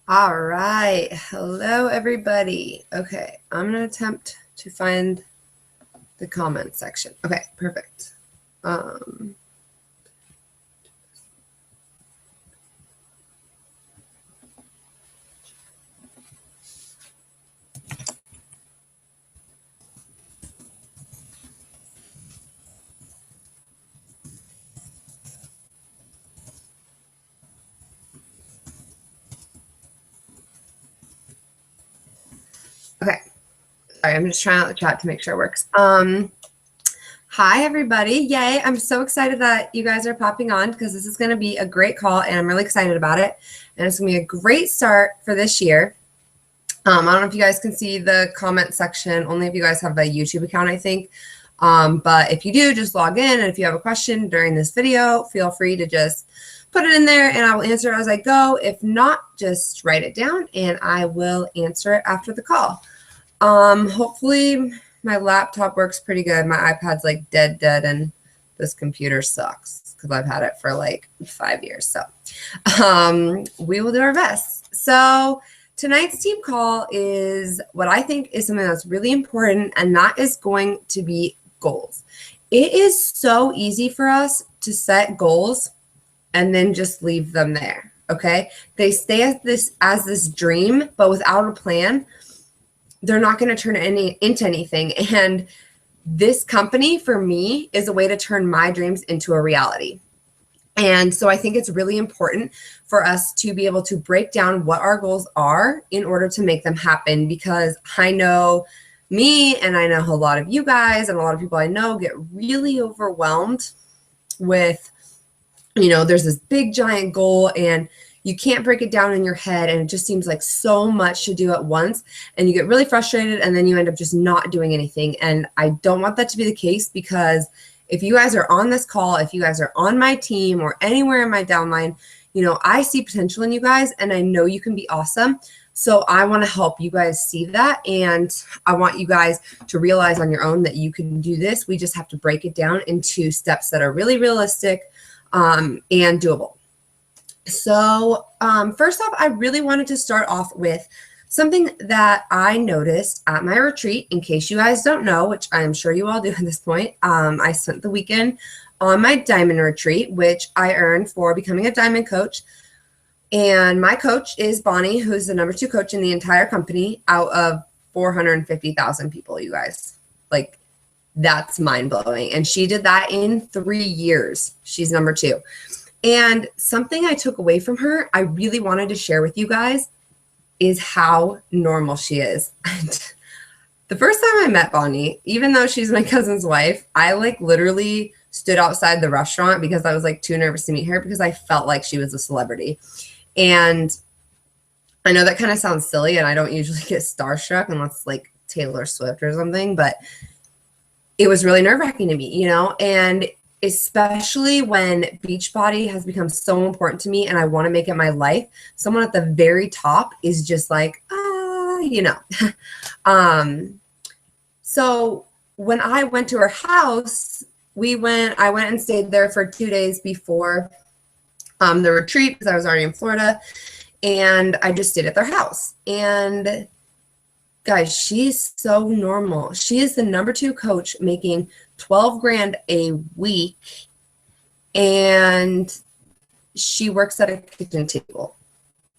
All right. Hello, everybody. Okay, I'm going to attempt to find the comment section. Okay, perfect. Okay. Sorry, I'm just trying out the chat to make sure it works. Hi, everybody. Yay. I'm so excited that you guys are popping on because this is going to be a great call, and I'm really excited about it. And it's going to be a great start for this year. I don't know if you guys can see the comment section, only if you guys have a YouTube account, I think. But if you do, just log in. And if you have a question during this video, feel free to just put it in there and I will answer it as I go. If not, just write it down and I will answer it after the call. Hopefully my laptop works pretty good. My iPad's like dead, and this computer sucks because I've had it for like 5 years. So we will do our best. So tonight's team call is what I think is something that's really important, and that is going to be goals. It is so easy for us to set goals and then just leave them there, okay? They stay as this dream, but without a plan, they're not going to turn into anything. And this company, for me, is a way to turn my dreams into a reality. And so I think it's really important for us to be able to break down what our goals are in order to make them happen, because I know me and I know a lot of you guys and a lot of people I know get really overwhelmed with, there's this big giant goal and you can't break it down in your head and it just seems like so much to do at once and you get really frustrated and then you end up just not doing anything. And I don't want that to be the case, because if you guys are on this call, if you guys are on my team or anywhere in my downline, I see potential in you guys and I know you can be awesome. So I want to help you guys see that. And I want you guys to realize on your own that you can do this. We just have to break it down into steps that are really realistic and doable. So first off, I really wanted to start off with something that I noticed at my retreat. In case you guys don't know, which I'm sure you all do at this point, I spent the weekend on my diamond retreat, which I earned for becoming a diamond coach. And my coach is Bonnie, who's the #2 coach in the entire company out of 450,000 people, you guys. Like, that's mind-blowing. And she did that in 3 years. She's #2. And something I took away from her, I really wanted to share with you guys, is how normal she is. And the first time I met Bonnie, even though she's my cousin's wife, I literally stood outside the restaurant because I was too nervous to meet her because I felt like she was a celebrity. And I know that kind of sounds silly and I don't usually get starstruck unless Taylor Swift or something, but it was really nerve-wracking to me, and especially when Beachbody has become so important to me and I want to make it my life, someone at the very top is just So when I went to her house, I went and stayed there for 2 days before the retreat because I was already in Florida, and I just stayed at their house. And guys, she's so normal. She is the #2 coach making 12 grand a week, and she works at a kitchen table,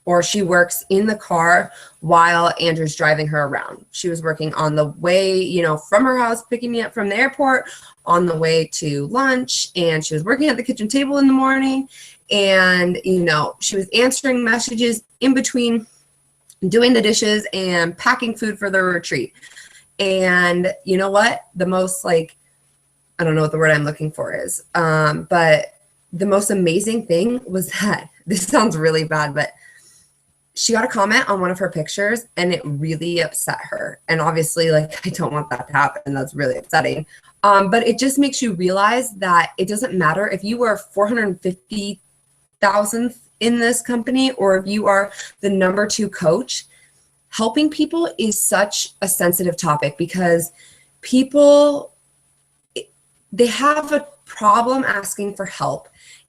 or she works in the car while Andrew's driving her around. She was working on the way, from her house, picking me up from the airport, on the way to lunch, and she was working at the kitchen table in the morning, and, she was answering messages in between doing the dishes and packing food for the retreat. And you know what? The most I don't know what the word I'm looking for is, but the most amazing thing was that, this sounds really bad, but she got a comment on one of her pictures and it really upset her. And obviously, I don't want that to happen. That's really upsetting. But it just makes you realize that it doesn't matter if you are 450,000th in this company or if you are the #2 coach. Helping people is such a sensitive topic because people, they have a problem asking for help,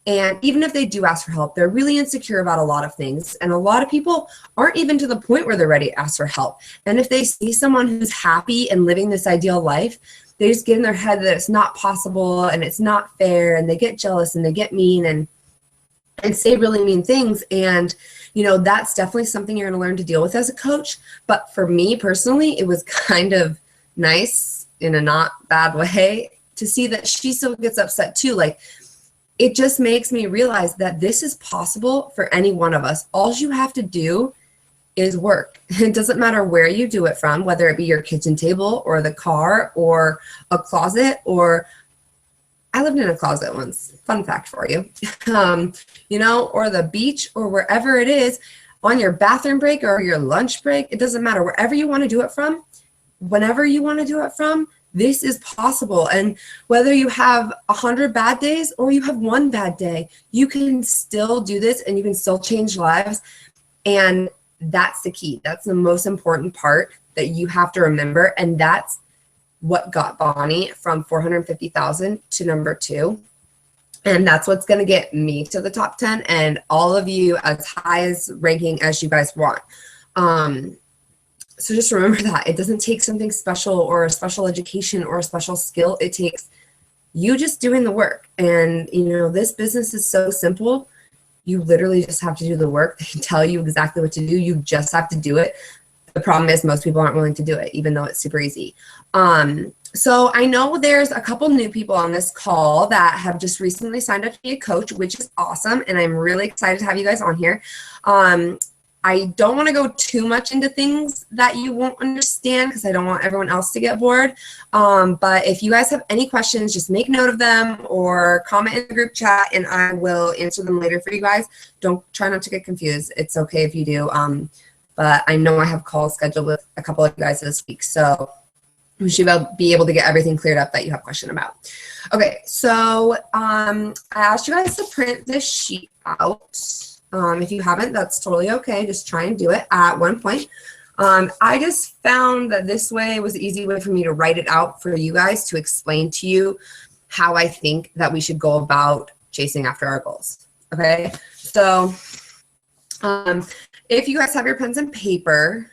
And even if they do ask for help, they're really insecure about a lot of things. And a lot of people aren't even to the point where they're ready to ask for help. And if they see someone who's happy and living this ideal life, they just get in their head that it's not possible and it's not fair, and they get jealous and they get mean and say really mean things. And, you know, that's definitely something you're going to learn to deal with as a coach. But for me personally, it was kind of nice in a not bad way to see that she still gets upset too. Like, it just makes me realize that this is possible for any one of us. All you have to do is work. It doesn't matter where you do it from, whether it be your kitchen table or the car or a closet, or I lived in a closet once, fun fact for you, you know, or the beach or wherever it is, on your bathroom break or your lunch break. It doesn't matter, wherever you want to do it from, whenever you want to do it from, this is possible. And whether you have 100 bad days or you have one bad day, you can still do this and you can still change lives. And that's the key. That's the most important part that you have to remember. And that's what got Bonnie from 450,000 to number 2. And that's what's going to get me to the top 10 and all of you as high as ranking as you guys want. So just remember that it doesn't take something special or a special education or a special skill. It takes you just doing the work. And, you know, this business is so simple. You literally just have to do the work. They can tell you exactly what to do. You just have to do it. The problem is most people aren't willing to do it, even though it's super easy. So I know there's a couple new people on this call that have just recently signed up to be a coach, which is awesome. And I'm really excited to have you guys on here. I don't want to go too much into things that you won't understand because I don't want everyone else to get bored. But if you guys have any questions, just make note of them or comment in the group chat and I will answer them later for you guys. Try not to get confused. It's okay if you do. But I know I have calls scheduled with a couple of you guys this week. So we should be able to get everything cleared up that you have a question about. Okay, so I asked you guys to print this sheet out. If you haven't, that's totally okay. Just try and do it at one point. I just found that this way was the easy way for me to write it out for you guys to explain to you how I think that we should go about chasing after our goals. Okay, so if you guys have your pens and paper,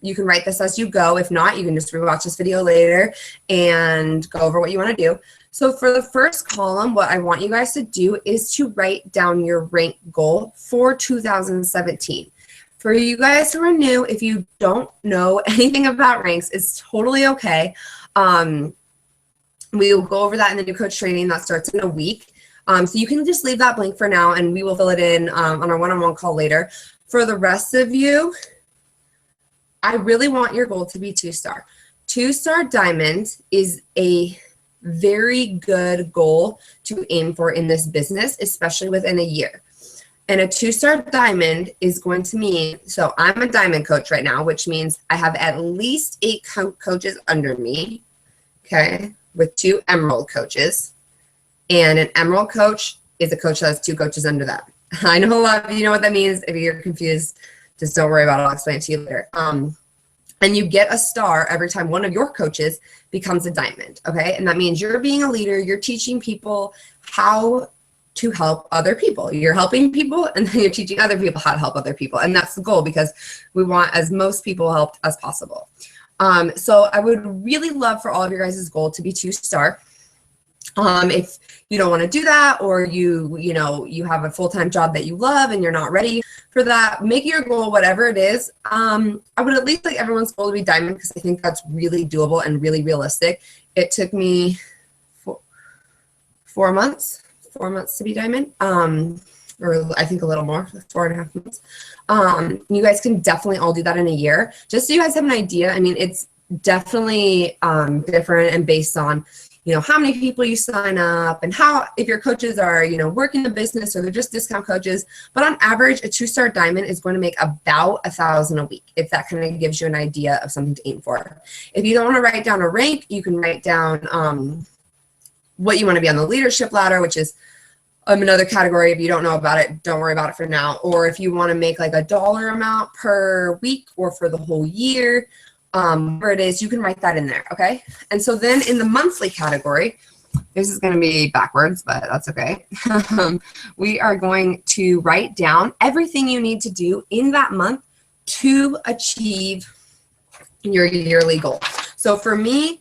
you can write this as you go. If not, you can just rewatch this video later and go over what you want to do. So for the first column, what I want you guys to do is to write down your rank goal for 2017. For you guys who are new, if you don't know anything about ranks, it's totally okay. We will go over that in the new coach training that starts in a week. So you can just leave that blank for now and we will fill it in on our one-on-one call later. For the rest of you, I really want your goal to be 2-star. 2-star diamond is a very good goal to aim for in this business, especially within a year. And a 2-star diamond is going to mean, so I'm a diamond coach right now, which means I have at least 8 coaches under me, okay, with 2 emerald coaches. And an emerald coach is a coach that has 2 coaches under them. I know a lot of you know what that means. If you're confused, just don't worry about it. I'll explain it to you later. And you get a star every time one of your coaches becomes a diamond, okay? And that means you're being a leader. You're teaching people how to help other people. You're helping people, and then you're teaching other people how to help other people. And that's the goal because we want as most people helped as possible. So I would really love for all of your guys' goal to be 2-star. If you don't want to do that, or you have a full-time job that you love and you're not ready for that, make your goal whatever it is. I would at least like everyone's goal to be diamond because I think that's really doable and really realistic. It took me 4 months to be diamond, or I think a little more, 4.5 months. You guys can definitely all do that in a year. Just so you guys have an idea, I mean, it's definitely different and based on how many people you sign up and if your coaches are, working the business or they're just discount coaches. But on average, a 2-star diamond is going to make about $1,000 a week, if that kind of gives you an idea of something to aim for. If you don't want to write down a rank, you can write down what you want to be on the leadership ladder, which is another category. If you don't know about it, don't worry about it for now. Or if you want to make like a dollar amount per week or for the whole year, where it is, you can write that in there, okay? And so then in the monthly category, this is going to be backwards, but that's okay. We are going to write down everything you need to do in that month to achieve your yearly goal. So for me,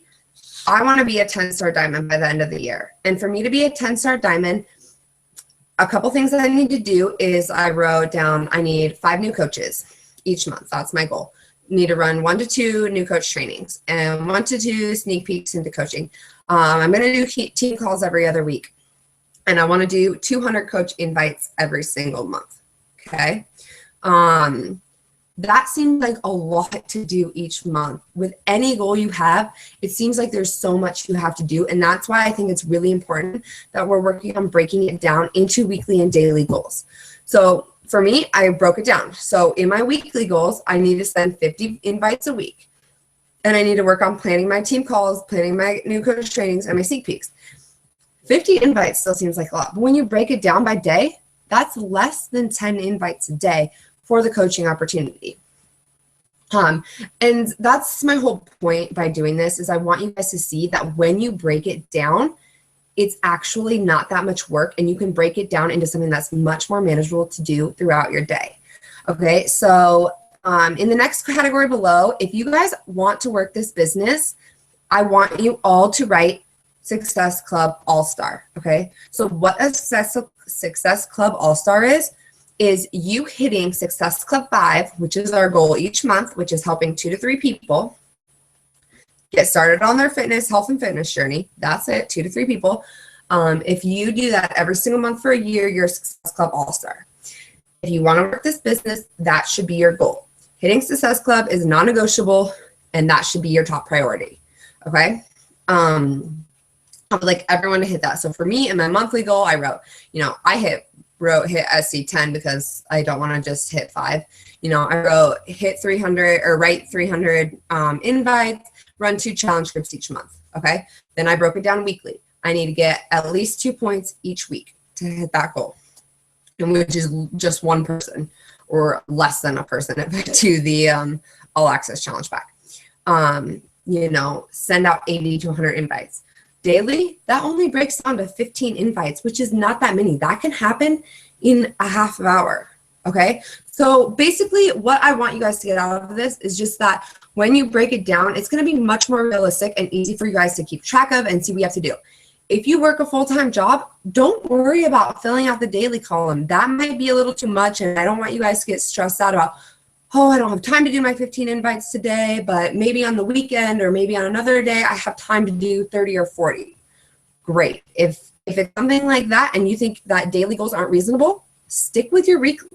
I want to be a 10-star diamond by the end of the year. And for me to be a 10-star diamond, a couple things that I need to do is I wrote down I need 5 new coaches each month. That's my goal. Need to run 1 to 2 new coach trainings and 1 to 2 sneak peeks into coaching. I'm going to do team calls every other week. And I want to do 200 coach invites every single month. Okay. That seems like a lot to do each month. With any goal you have, it seems like there's so much you have to do. And that's why I think it's really important that we're working on breaking it down into weekly and daily goals. So for me, I broke it down. So in my weekly goals, I need to send 50 invites a week. And I need to work on planning my team calls, planning my new coach trainings, and my sneak peeks. 50 invites still seems like a lot. But when you break it down by day, that's less than 10 invites a day for the coaching opportunity. And that's my whole point by doing this is I want you guys to see that when you break it down, it's actually not that much work, and you can break it down into something that's much more manageable to do throughout your day. Okay, so in the next category below, if you guys want to work this business, I want you all to write Success Club All-Star. Okay, so what a Success Club All-Star is you hitting Success Club 5, which is our goal each month, which is helping 2 to 3 people get started on their health and fitness journey. That's it, 2 to 3 people. If you do that every single month for a year, you're a Success Club All-Star. If you want to work this business, that should be your goal. Hitting Success Club is non-negotiable, and that should be your top priority. Okay? I would like everyone to hit that. So for me, in my monthly goal, I wrote, I hit SC10 because I don't want to just hit 5. I wrote hit 300 or write 300 invites, run 2 challenge groups each month. Okay. Then I broke it down weekly. I need to get at least 2 points each week to hit that goal, and which is just 1 person or less than a person to the All Access Challenge Pack. Send out 80 to 100 invites. Daily, that only breaks down to 15 invites, which is not that many. That can happen in a half hour, okay? So basically what I want you guys to get out of this is just that when you break it down, it's gonna be much more realistic and easy for you guys to keep track of and see what you have to do. If you work a full-time job, don't worry about filling out the daily column. That might be a little too much, and I don't want you guys to get stressed out about, oh, I don't have time to do my 15 invites today, but maybe on the weekend or maybe on another day, I have time to do 30 or 40. Great. If it's something like that and you think that daily goals aren't reasonable, stick with your weekly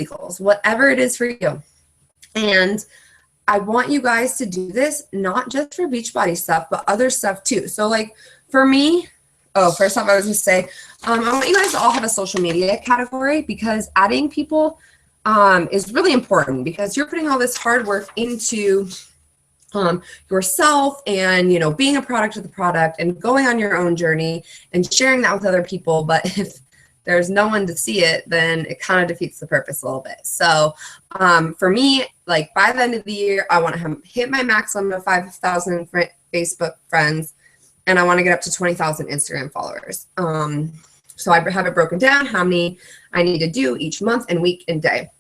goals, whatever it is for you. And I want you guys to do this, not just for Beachbody stuff, but other stuff too. So like for me, first off, I was going to say, I want you guys to all have a social media category, because adding people is really important, because you're putting all this hard work into yourself and, being a product of the product and going on your own journey and sharing that with other people. But if there's no one to see it, then it kind of defeats the purpose a little bit. So for me, like by the end of the year, I want to hit my max limit of 5,000 Facebook friends, and I want to get up to 20,000 Instagram followers. So I have it broken down how many I need to do each month and week and day.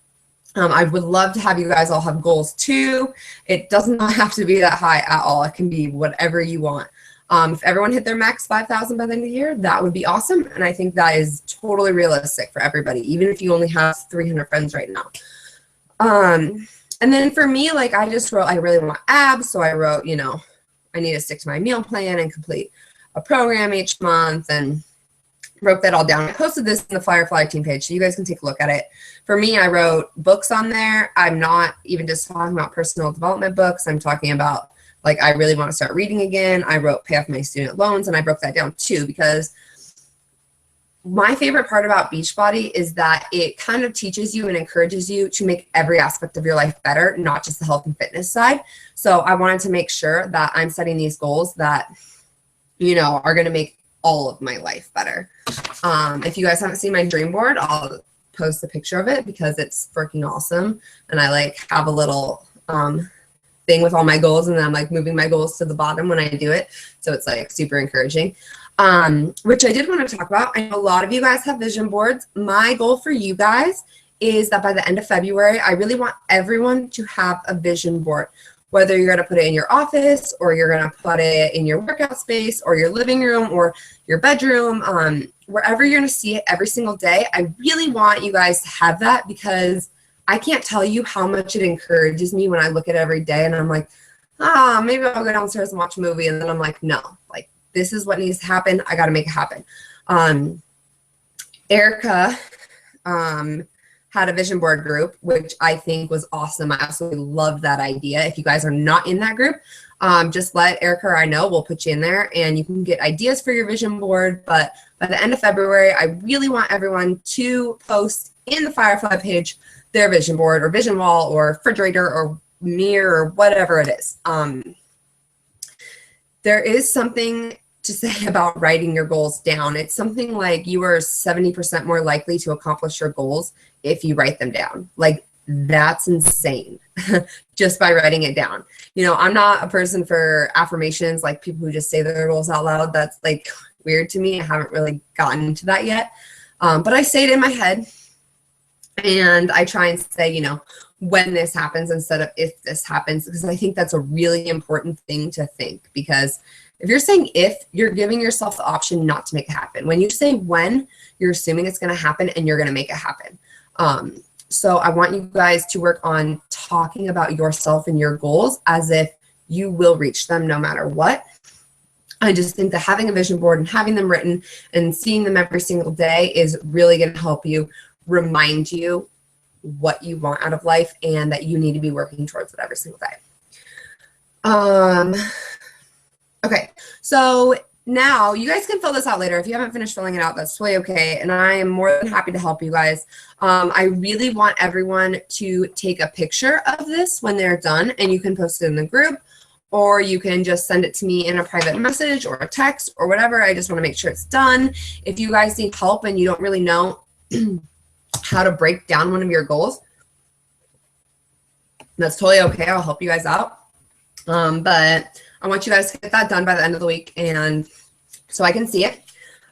I would love to have you guys all have goals too. It does not have to be that high at all. It can be whatever you want. If everyone hit their max 5,000 by the end of the year, that would be awesome. And I think that is totally realistic for everybody, even if you only have 300 friends right now. And then for me, like I just wrote, I really want abs. So I wrote, I need to stick to my meal plan and complete a program each month, and broke that all down. I posted this in the Firefly team page, so you guys can take a look at it. For me, I wrote books on there. I'm not even just talking about personal development books. I'm talking about, like, I really want to start reading again. I wrote pay off my student loans, and I broke that down too, because my favorite part about Beachbody is that it kind of teaches you and encourages you to make every aspect of your life better, not just the health and fitness side. So I wanted to make sure that I'm setting these goals that, are going to make all of my life better. If you guys haven't seen my dream board, I'll post a picture of it because it's freaking awesome. And I have a little thing with all my goals, and then I'm like moving my goals to the bottom when I do it. So it's like super encouraging. Which I did want to talk about. I know a lot of you guys have vision boards. My goal for you guys is that by the end of February, I really want everyone to have a vision board. Whether you're going to put it in your office, or you're going to put it in your workout space, or your living room, or your bedroom, wherever you're going to see it every single day, I really want you guys to have that, because I can't tell you how much it encourages me when I look at it every day and I'm like, maybe I'll go downstairs and watch a movie. And then I'm like, no, like, this is what needs to happen. I got to make it happen. Erica had a vision board group, which I think was awesome. I absolutely love that idea. If you guys are not in that group, just let Erica or I know. We'll put you in there and you can get ideas for your vision board. But by the end of February, I really want everyone to post in the Firefly page their vision board or vision wall or refrigerator or mirror or whatever it is. There is something to say about writing your goals down. It's something like you are 70% more likely to accomplish your goals if you write them down. Like, that's insane. Just by writing it down. You know, I'm not a person for affirmations, like people who just say their goals out loud. That's like weird to me. I haven't really gotten into that yet. But I say it in my head, and I try and say, you know, when this happens instead of if this happens, because I think that's a really important thing to think. Because if you're saying if, you're giving yourself the option not to make it happen. When you say when, you're assuming it's going to happen and you're going to make it happen. So I want you guys to work on talking about yourself and your goals as if you will reach them no matter what. I just think that having a vision board and having them written and seeing them every single day is really going to help you remind you what you want out of life and that you need to be working towards it every single day. Okay, so now you guys can fill this out later. If you haven't finished filling it out, that's totally okay. And I am more than happy to help you guys. I really want everyone to take a picture of this when they're done, and you can post it in the group, or you can just send it to me in a private message or a text or whatever. I just want to make sure it's done. If you guys need help and you don't really know how to break down one of your goals, that's totally okay. I'll help you guys out. But I want you guys to get that done by the end of the week, and so I can see it.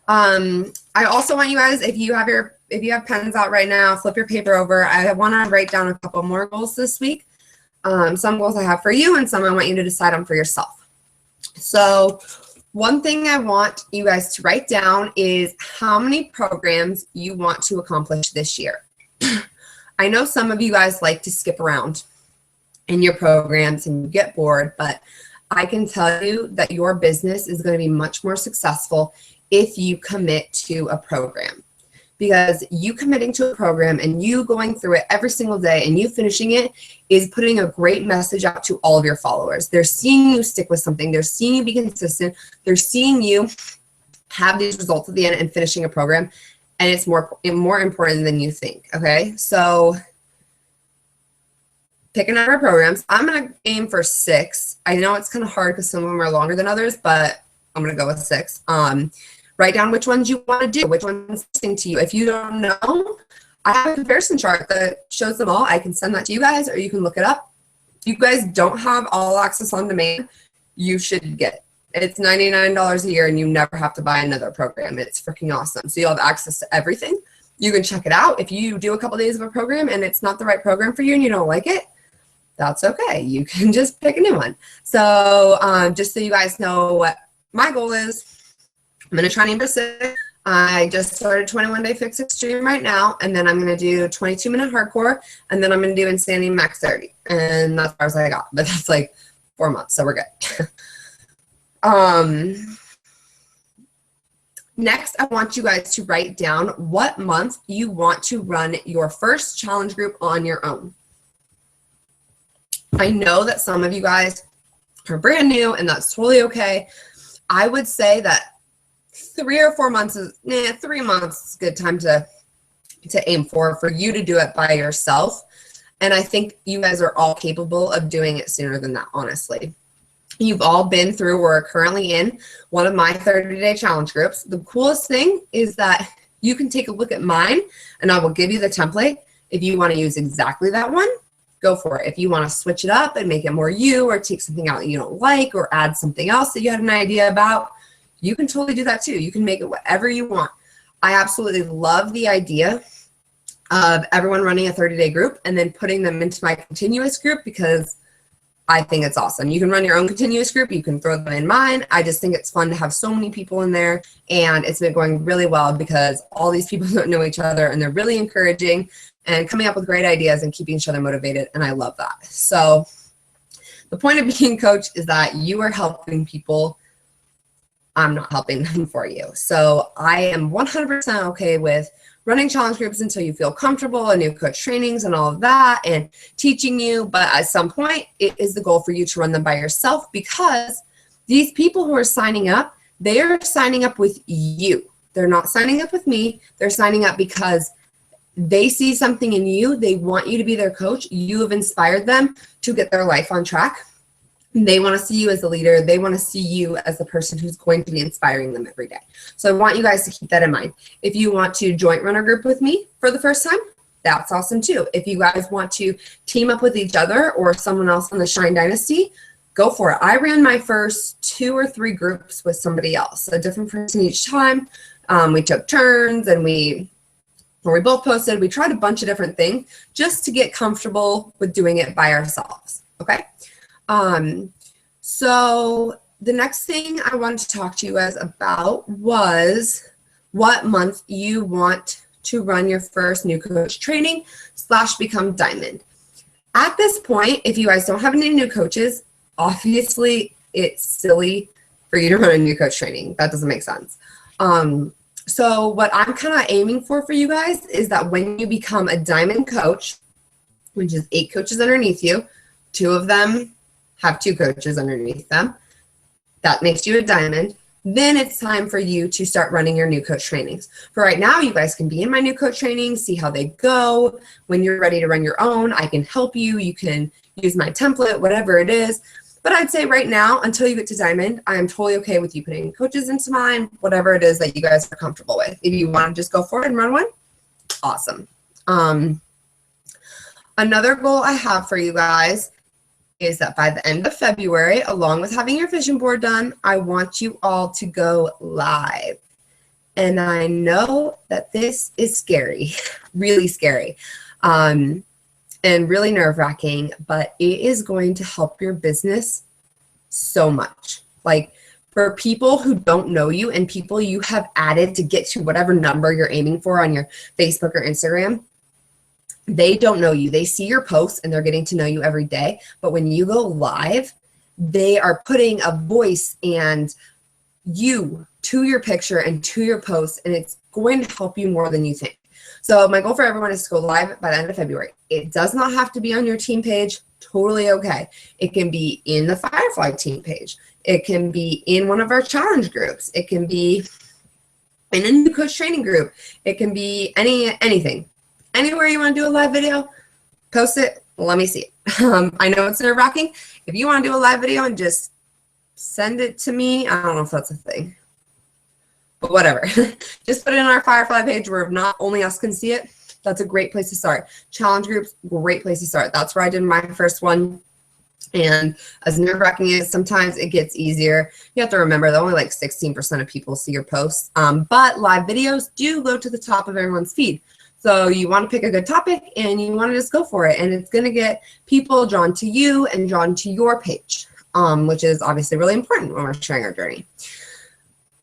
I also want you guys, if you have pens out right now, flip your paper over. I want to write down a couple more goals this week. Some goals I have for you, and some I want you to decide on for yourself. So one thing I want you guys to write down is how many programs you want to accomplish this year. I know some of you guys like to skip around in your programs and you get bored, but I can tell you that your business is going to be much more successful if you commit to a program. Because you committing to a program and you going through it every single day and you finishing it is putting a great message out to all of your followers. They're seeing you stick with something. They're seeing you be consistent. They're seeing you have these results at the end and finishing a program. And it's more important than you think, okay? So pick a number of programs. I'm going to aim for 6. I know it's kind of hard because some of them are longer than others, but I'm going to go with 6. Write down which ones you want to do, which one's interesting to you. If you don't know, I have a comparison chart that shows them all. I can send that to you guys, or you can look it up. If you guys don't have All Access on Demand, you should get it. It's $99 a year, and you never have to buy another program. It's freaking awesome. So you'll have access to everything. You can check it out. If you do a couple days of a program and it's not the right program for you and you don't like it, that's okay. You can just pick a new one. So just so you guys know what my goal is, I'm going to try number 6. I just started 21 Day Fix Extreme right now, and then I'm going to do 22-minute hardcore, and then I'm going to do Insanity Max 30. And that's as far as I got, but that's like 4 months, so we're good. Next, I want you guys to write down what month you want to run your first challenge group on your own. I know that some of you guys are brand new, and that's totally okay. I would say that 3 or 4 months is 3 months is a good time to aim for you to do it by yourself. And I think you guys are all capable of doing it sooner than that, honestly. You've all been through or are currently in one of my 30-day challenge groups. The coolest thing is that you can take a look at mine, and I will give you the template if you want to use exactly that one, go for it. If you want to switch it up and make it more you, or take something out that you don't like, or add something else that you had an idea about, you can totally do that too. You can make it whatever you want. I absolutely love the idea of everyone running a 30-day group and then putting them into my continuous group, because I think it's awesome. You can run your own continuous group. You can throw them in mine. I just think it's fun to have so many people in there, and it's been going really well because all these people don't know each other, and they're really encouraging and coming up with great ideas and keeping each other motivated, and I love that. So the point of being a coach is that you are helping people. I'm not helping them for you. So I am 100% okay with running challenge groups until you feel comfortable, and new coach trainings and all of that, and teaching you. But at some point, it is the goal for you to run them by yourself, because these people who are signing up, they are signing up with you. They're not signing up with me. They're signing up because they see something in you. They want you to be their coach. You have inspired them to get their life on track. They want to see you as a leader. They want to see you as the person who's going to be inspiring them every day. So I want you guys to keep that in mind. If you want to joint run a group with me for the first time, that's awesome too. If you guys want to team up with each other or someone else in the Shine Dynasty, go for it. I ran my first 2 or 3 groups with somebody else, a different person each time. We took turns, and we both posted. We tried a bunch of different things just to get comfortable with doing it by ourselves, okay? So the next thing I wanted to talk to you guys about was what month you want to run your first new coach training / become diamond. At this point, if you guys don't have any new coaches, obviously it's silly for you to run a new coach training. That doesn't make sense. So what I'm kind of aiming for you guys is that when you become a diamond coach, which is 8 coaches underneath you, 2 of them have 2 coaches underneath them, that makes you a diamond. Then it's time for you to start running your new coach trainings. For right now, you guys can be in my new coach trainings, see how they go. When you're ready to run your own, I can help you. You can use my template, whatever it is. But I'd say right now, until you get to diamond, I am totally okay with you putting coaches into mine, whatever it is that you guys are comfortable with. If you want to just go for it and run one, awesome. Another goal I have for you guys is that by the end of February, along with having your vision board done, I want you all to go live. And I know that this is scary, really scary, and really nerve-wracking, but it is going to help your business so much. Like, for people who don't know you and people you have added to get to whatever number you're aiming for on your Facebook or Instagram, they don't know you. They see your posts and they're getting to know you every day. But when you go live, they are putting a voice and you to your picture and to your post, and it's going to help you more than you think. So my goal for everyone is to go live by the end of February. It does not have to be on your team page. Totally okay. It can be in the Firefly team page. It can be in one of our challenge groups. It can be in a new coach training group. It can be anything. Anywhere you want to do a live video, post it. Let me see it. I know it's nerve-wracking. If you want to do a live video and just send it to me, I don't know if that's a thing, but whatever. Just put it in our Firefly page where not only us can see it. That's a great place to start. Challenge groups, great place to start. That's where I did my first one. And as nerve-wracking as sometimes it gets easier, you have to remember that only like 16% of people see your posts. But live videos do go to the top of everyone's feed. So you want to pick a good topic and you want to just go for it. And it's going to get people drawn to you and drawn to your page, which is obviously really important when we're sharing our journey.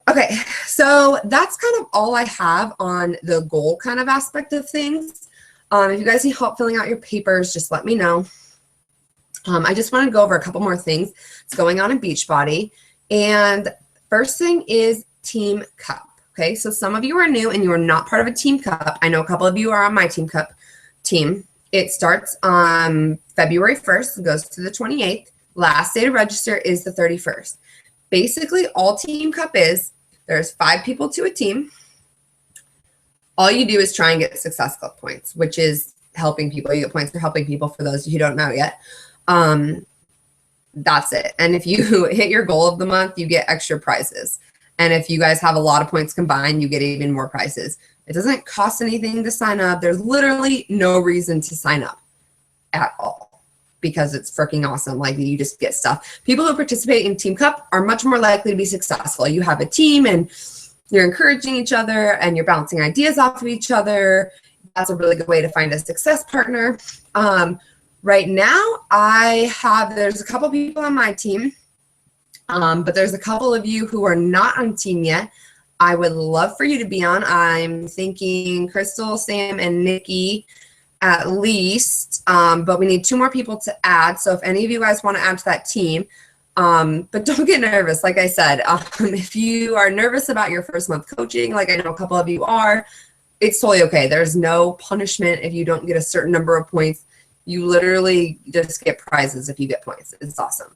Okay, so that's kind of all I have on the goal kind of aspect of things. If you guys need help filling out your papers, just let me know. I just want to go over a couple more things that's going on in Beachbody. And first thing is Team Cup. Okay, so some of you are new and you are not part of a Team Cup. I know a couple of you are on my Team Cup team. It starts on February 1st and goes to the 28th. Last day to register is the 31st. Basically, all Team Cup is, there's 5 people to a team. All you do is try and get Success Club points, which is helping people. You get points for helping people, for those who don't know yet. That's it. And if you hit your goal of the month, you get extra prizes. And if you guys have a lot of points combined, you get even more prizes. It doesn't cost anything to sign up. There's literally no reason to sign up at all. because it's freaking awesome. Like you just get stuff. People who participate in Team Cup are much more likely to be successful. You have a team and you're encouraging each other and you're bouncing ideas off of each other. That's a really good way to find a success partner. Right now, there's a couple people on my team, but there's a couple of you who are not on team yet. I would love for you to be on. I'm thinking Crystal, Sam, and Nikki at least, but we need 2 more people to add. So if any of you guys want to add to that team, but don't get nervous. Like I said, if you are nervous about your first month coaching, like I know a couple of you are, it's totally okay. There's no punishment if you don't get a certain number of points. You literally just get prizes if you get points. It's awesome.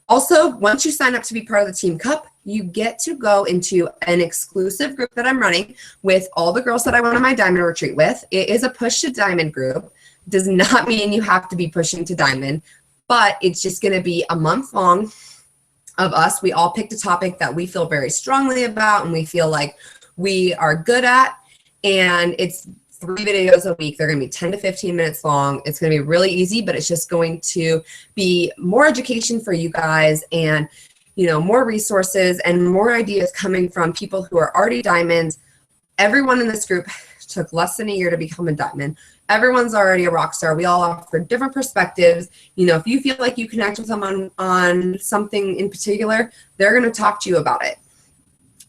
Also, once you sign up to be part of the Team Cup, you get to go into an exclusive group that I'm running with all the girls that I went on my diamond retreat with. It is a push to diamond group. Does not mean you have to be pushing to diamond, but it's just going to be a month long of us. We all picked a topic that we feel very strongly about and we feel like we are good at, and it's 3 videos a week. They're going to be 10 to 15 minutes long. It's going to be really easy, but it's just going to be more education for you guys and, you know, more resources and more ideas coming from people who are already diamonds. Everyone in this group took less than a year to become a diamond. Everyone's already a rock star. We all offer different perspectives. You know, if you feel like you connect with someone on something in particular, they're going to talk to you about it.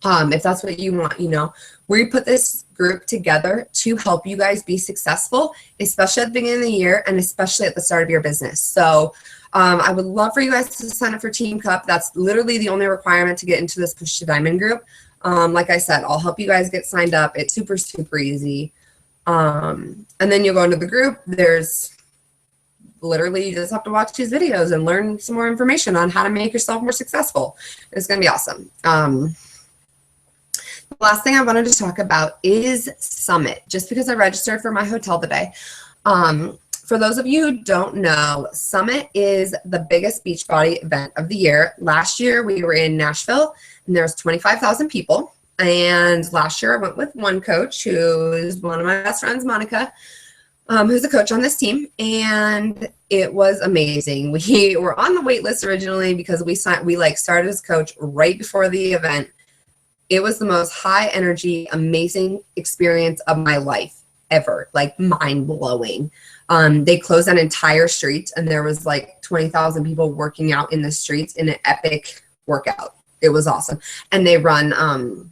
If that's what you want, you know. We put this group together to help you guys be successful, especially at the beginning of the year and especially at the start of your business. So I would love for you guys to sign up for Team Cup. That's literally the only requirement to get into this Push to Diamond group. Like I said, I'll help you guys get signed up. It's super, super easy. And then you'll go into the group. There's literally, you just have to watch these videos and learn some more information on how to make yourself more successful. It's going to be awesome. The last thing I wanted to talk about is Summit, just because I registered for my hotel today. For those of you who don't know, Summit is the biggest Beachbody event of the year. Last year, we were in Nashville, and there was 25,000 people. And last year, I went with one coach, who is one of my best friends, Monica, who's a coach on this team, and it was amazing. We were on the wait list originally because we started as coach right before the event. It was the most high energy, amazing experience of my life ever, like mind blowing. They closed an entire street and there was like 20,000 people working out in the streets in an epic workout. It was awesome. And they run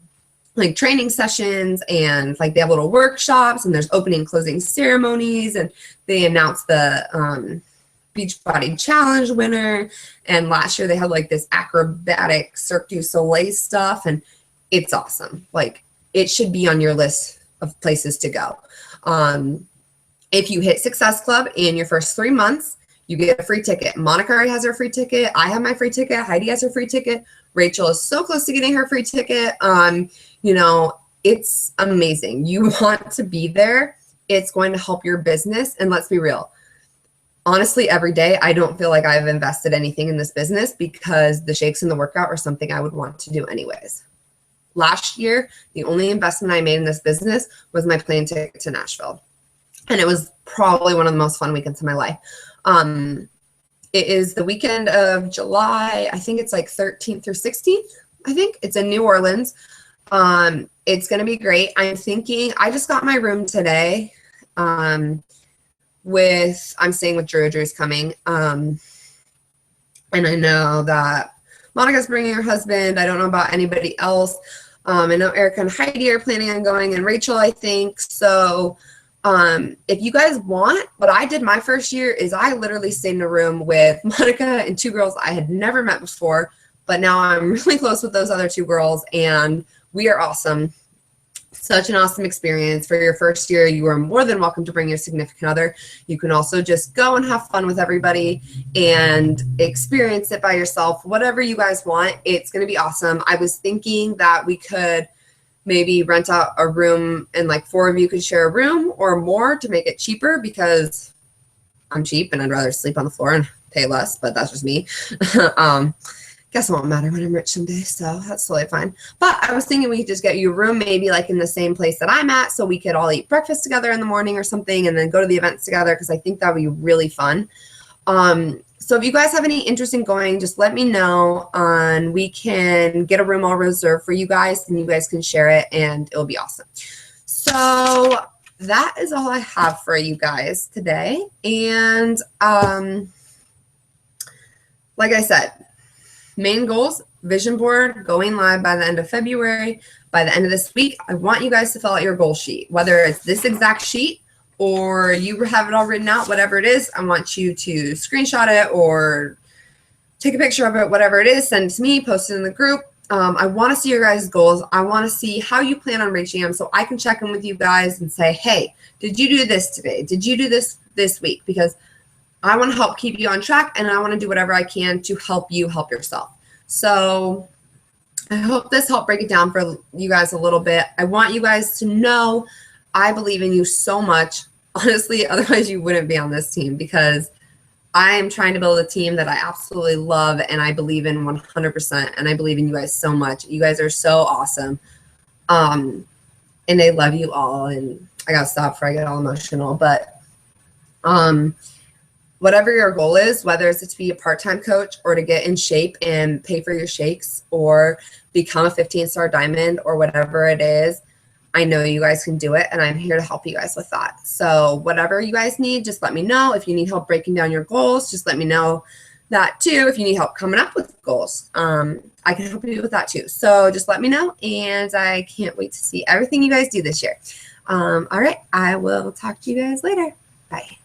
like training sessions and like they have little workshops and there's opening and closing ceremonies, and they announced the Beachbody Challenge winner. And last year they had like this acrobatic Cirque du Soleil stuff, and it's awesome. Like, it should be on your list of places to go. If you hit Success Club in your first 3 months, you get a free ticket. Monica already has her free ticket. I have my free ticket. Heidi has her free ticket. Rachel is so close to getting her free ticket. You know, it's amazing. You want to be there. It's going to help your business. And let's be real. Honestly, every day, I don't feel like I've invested anything in this business because the shakes and the workout are something I would want to do anyways. Last year, the only investment I made in this business was my plane ticket to Nashville. And it was probably one of the most fun weekends of my life. It is the weekend of July. I think it's like 13th through 16th. I think it's in New Orleans. It's going to be great. I'm thinking, I just got my room today. I'm staying with Drew. Drew's coming. And I know that Monica's bringing her husband. I don't know about anybody else. I know Erica and Heidi are planning on going, and Rachel, I think. So if you guys want, what I did my first year is I literally stayed in a room with Monica and 2 girls I had never met before, but now I'm really close with those other 2 girls, and we are awesome. Such an awesome experience. For your first year, you are more than welcome to bring your significant other. You can also just go and have fun with everybody and experience it by yourself. Whatever you guys want, it's going to be awesome. I was thinking that we could maybe rent out a room and like 4 of you could share a room or more to make it cheaper, because I'm cheap and I'd rather sleep on the floor and pay less, but that's just me. guess it won't matter when I'm rich someday, so that's totally fine. But I was thinking we could just get you a room, maybe like in the same place that I'm at, so we could all eat breakfast together in the morning or something, and then go to the events together, because I think that would be really fun. So if you guys have any interest in going, just let me know. We can get a room all reserved for you guys, and you guys can share it, and it'll be awesome. So that is all I have for you guys today. And like I said, main goals, vision board, going live by the end of February. By the end of this week, I want you guys to fill out your goal sheet, whether it's this exact sheet or you have it all written out, whatever it is. I want you to screenshot it or take a picture of it, whatever it is, send it to me, post it in the group. I want to see your guys' goals. I want to see how you plan on reaching them, so I can check in with you guys and say, hey, did you do this today? Did you do this week? Because I want to help keep you on track, and I want to do whatever I can to help you help yourself. So I hope this helped break it down for you guys a little bit. I want you guys to know I believe in you so much. Honestly, otherwise you wouldn't be on this team, because I am trying to build a team that I absolutely love and I believe in 100%. And I believe in you guys so much. You guys are so awesome. And I love you all. And I got to stop before I get all emotional. But whatever your goal is, whether it's to be a part-time coach or to get in shape and pay for your shakes or become a 15-star diamond or whatever it is, I know you guys can do it, and I'm here to help you guys with that. So whatever you guys need, just let me know. If you need help breaking down your goals, just let me know that too. If you need help coming up with goals, I can help you with that too. So just let me know, and I can't wait to see everything you guys do this year. All right, I will talk to you guys later. Bye.